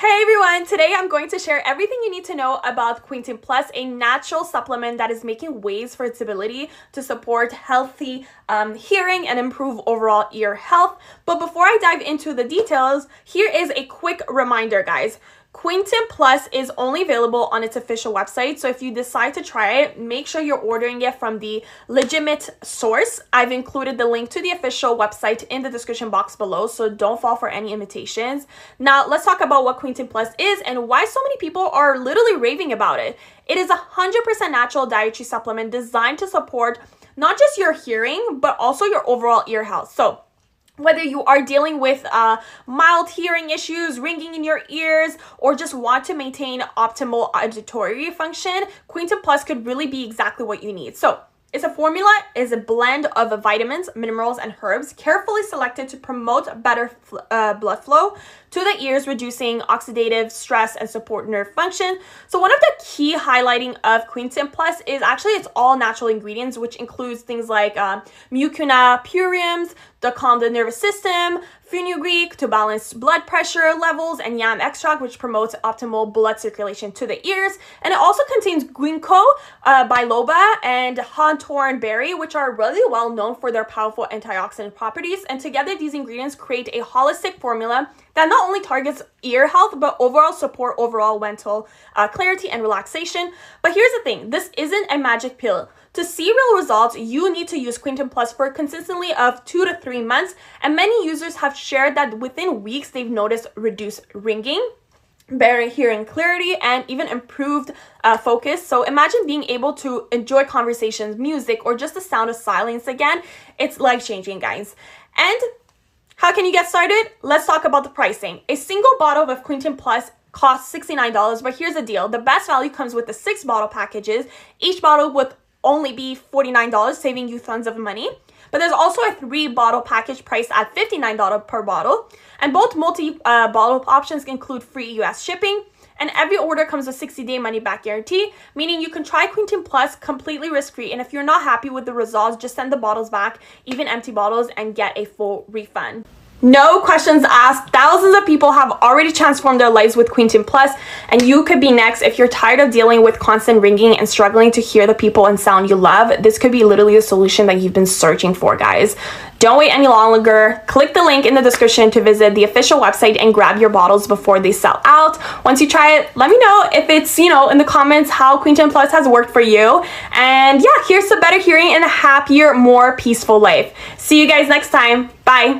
Hey everyone, today I'm going to share everything you need to know about Quietum Plus, a natural supplement that is making waves for its ability to support healthy hearing and improve overall ear health. But before I dive into the details, here is a quick reminder, guys. Quietum Plus is only available on its official website, so if you decide to try it, make sure you're ordering it from the legitimate source. I've included the link to the official website in the description box below, so don't fall for any imitations. Now, let's talk about what Quietum Plus is and why so many people are literally raving about it. It is a 100% natural dietary supplement designed to support not just your hearing, but also your overall ear health. So, whether you are dealing with mild hearing issues, ringing in your ears, or just want to maintain optimal auditory function, Quietum Plus could really be exactly what you need. So, it's a formula, is a blend of vitamins, minerals, and herbs carefully selected to promote better blood flow to the ears, reducing oxidative stress and support nerve function. So one of the key highlighting of Quietum Plus is actually its all natural ingredients, which includes things like mucuna puriums to calm the nervous system, fenugreek to balance blood pressure levels, and yam extract, which promotes optimal blood circulation to the ears. And it also contains ginkgo biloba and hawthorn berry, which are really well known for their powerful antioxidant properties. And together, these ingredients create a holistic formula that not only targets ear health, but overall support overall mental clarity and relaxation. But here's the thing, this isn't a magic pill. To see real results, you need to use Quietum Plus for consistently of 2 to 3 months, and many users have shared that within weeks they've noticed reduced ringing, better hearing clarity, and even improved focus. So imagine being able to enjoy conversations, music, or just the sound of silence again. It's life-changing, guys. And how can you get started? Let's talk about the pricing. A single bottle of Quietum Plus costs $69, but here's the deal. The best value comes with the 6 bottle packages. Each bottle would only be $49, saving you tons of money. But there's also a 3 bottle package priced at $59 per bottle. And both multi-bottle options include free US shipping. And every order comes with 60-day money-back guarantee, meaning you can try Quietum Plus completely risk-free. And if you're not happy with the results, just send the bottles back, even empty bottles, and get a full refund. No questions asked. Thousands of people have already transformed their lives with Quietum Plus, and you could be next. If you're tired of dealing with constant ringing and struggling to hear the people and sound you love, this could be literally the solution that you've been searching for, guys. Don't wait any longer. Click the link in the description to visit the official website and grab your bottles before they sell out. Once you try it, let me know if it's, in the comments how Quietum Plus has worked for you. And yeah, here's to better hearing and a happier, more peaceful life. See you guys next time. Bye.